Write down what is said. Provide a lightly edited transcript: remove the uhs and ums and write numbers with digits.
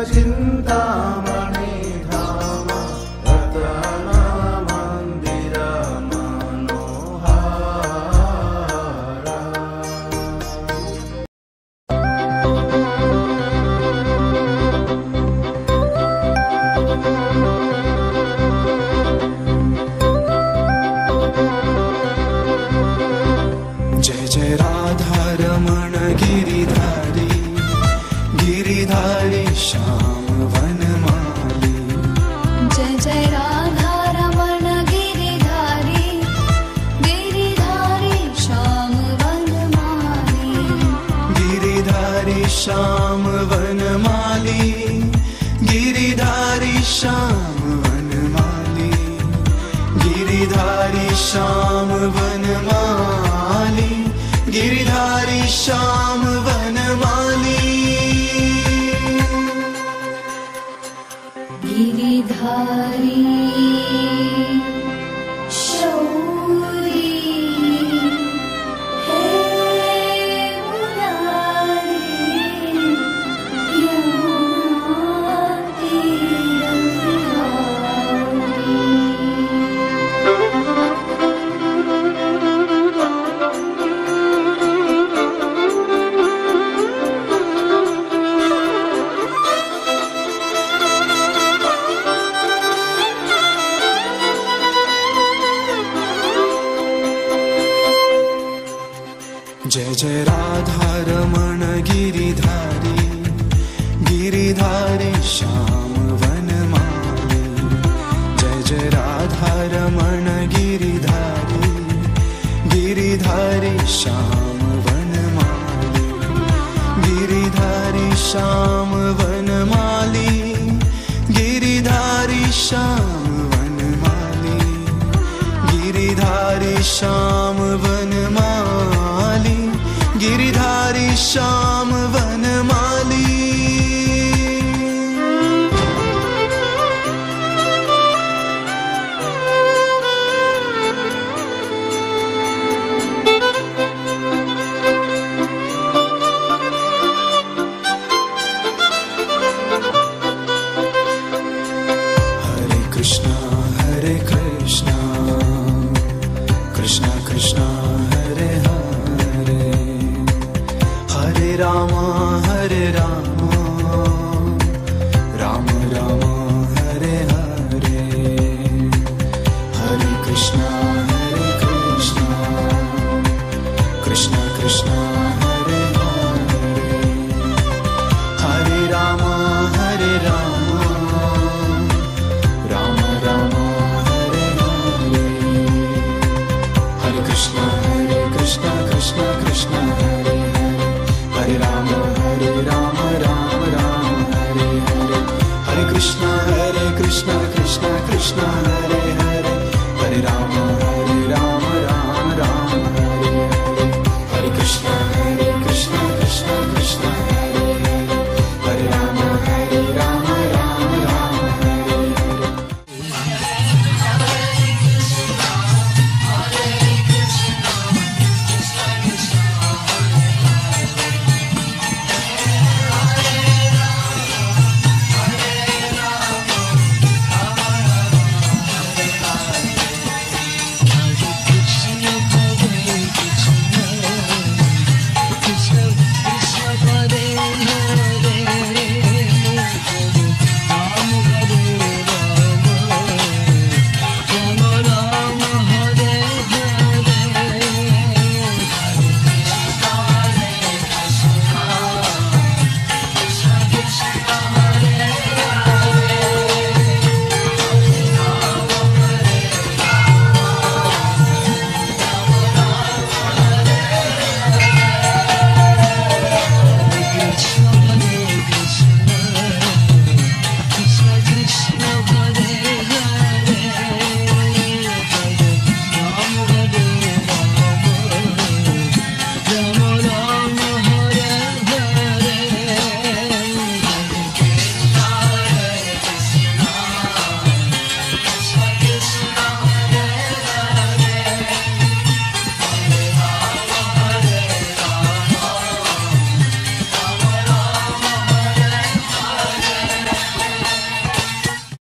चिन्तामणि धाम रत्न मंदिर मनोहर। जय जय राधा रमण गिरिधारी, गिरिधारी श्याम वनमाली। जय जय राधा रमण गिरिधारी, गिरिधारी श्याम वनमाली। गिरिधारी श्याम वनमाली, गिरिधारी श्याम वनमाली। गिरिधारी श्याम वनमाली, गिरिधारी श्याम वनमाली। गिरिधारी शौरी हे मुरारी, यमुना तीर बिहारी। जय जय राधा रमण गिरिधारी, गिरिधारी श्याम वनमाली। जय जय राधा रमण गिरिधारी, गिरिधारी श्याम वनमाली। गिरिधारी श्याम वनमाली, गिरिधारी श्याम वनमाली। गिरिधारी श्याम वनमाली, गिरिधारी श्याम वनमाली। हरे कृष्णा कृष्णा कृष्णा हरे हरे, हरे रामा राम राम हरे हरे। हरे कृष्णा कृष्णा कृष्णा हरे हरे, हरे राम राम राम हरे हरे। हरे कृष्णा कृष्णा कृष्णा हरे हरे, हरे राम राम राम हरे हरे। हरे कृष्णा कृष्णा कृष्णा हरे